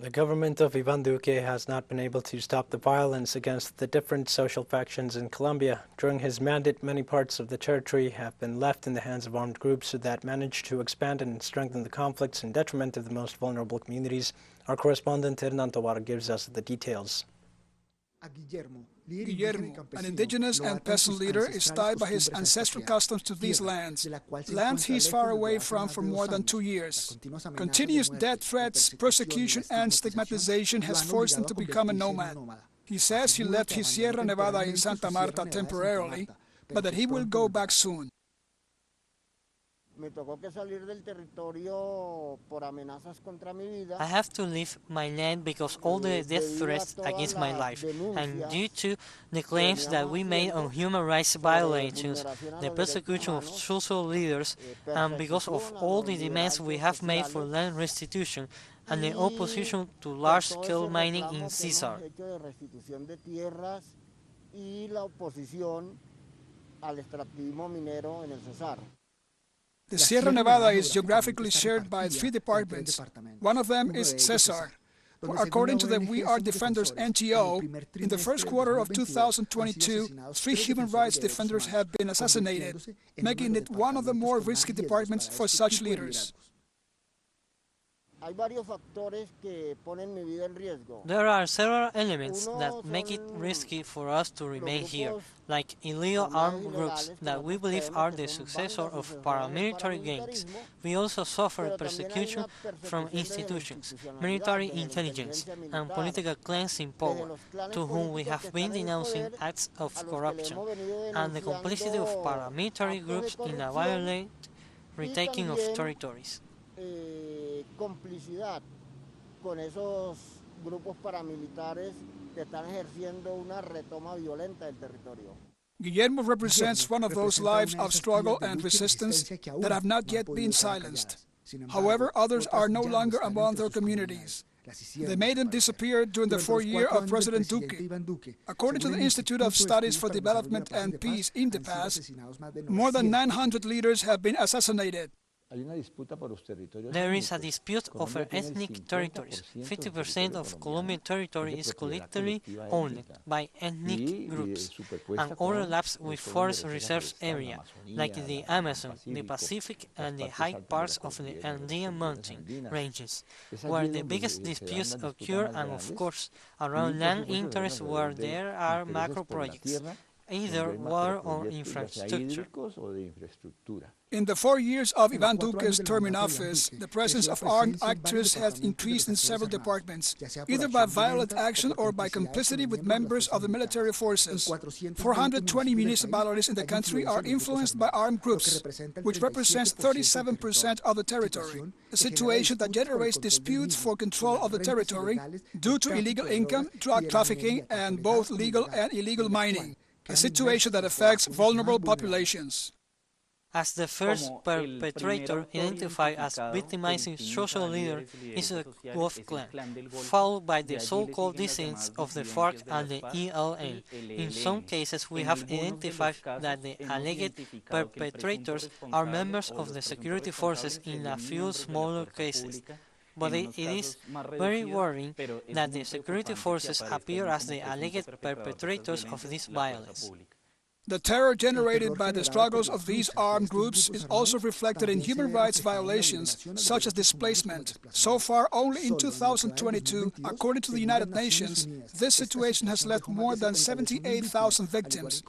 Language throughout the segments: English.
The government of Ivan Duque has not been able to stop the violence against the different social factions in Colombia. During his mandate, many parts of the territory have been left in the hands of armed groups that managed to expand and strengthen the conflicts in detriment of the most vulnerable communities. Our correspondent Ivan Duque gives us the details. Guillermo, an indigenous and peasant leader, is tied by his ancestral customs to these lands he is far away from for more than 2 years. Continuous death threats, persecution and stigmatization has forced him to become a nomad. He says he left his Sierra Nevada in Santa Marta temporarily, but that he will go back soon. I have to leave my land because all the death threats against my life, and due to the claims that we made on human rights violations, the persecution of social leaders, and because of all the demands we have made for land restitution and the opposition to large-scale mining in CSAR. The Sierra Nevada is geographically shared by 3 departments. One of them is CSAR. According to the We Are Defenders NGO, in the first quarter of 2022, 3 human rights defenders have been assassinated, making it one of the more risky departments for such leaders. There are several elements that make it risky for us to remain here, like illegal armed groups that we believe are the successor of paramilitary gangs. We also suffer persecution from institutions, military intelligence, and political clans in power, to whom we have been denouncing acts of corruption, and the complicity of paramilitary groups in a violent retaking of territories. Complicidad con esos grupos paramilitares que están ejerciendo una retoma violenta del territorio. Guillermo represents one of those lives of struggle and resistance that have not yet been silenced. However, others are no longer among their communities. They made them disappear during the 4th year of President Duque. According to the Institute of Studies for Development and Peace, Indepaz, more than 900 leaders have been assassinated. There is a dispute over ethnic territories. 50% of Colombian territory is collectively owned by ethnic groups and overlaps with forest reserves area, like the Amazon, the Pacific, and the high parts of the Andean mountain ranges, where the biggest disputes occur, and of course around land interests where there are macro projects, either water or infrastructure. In the 4 years of Ivan Duque's term in office, the presence of armed actors has increased in several departments, either by violent action or by complicity with members of the military forces. 420 municipalities in the country are influenced by armed groups, which represents 37% of the territory, a situation that generates disputes for control of the territory due to illegal income, drug trafficking, and both legal and illegal mining, a situation that affects vulnerable populations. As the first perpetrator identified as victimizing social leader is the Wolf clan, followed by the so-called dissidents of the FARC and the ELN. In some cases, we have identified that the alleged perpetrators are members of the security forces in a few smaller cases. But it is very worrying that the security forces appear as the alleged perpetrators of this violence. The terror generated by the struggles of these armed groups is also reflected in human rights violations, such as displacement. So far, only in 2022, according to the United Nations, this situation has left more than 78,000 victims.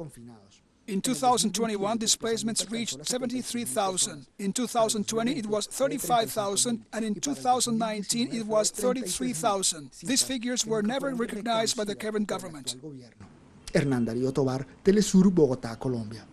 In 2021, displacements reached 73,000. In 2020, it was 35,000, and in 2019, it was 33,000. These figures were never recognized by the current government. Hernán Darío Tovar, teleSUR, Bogotá, Colombia.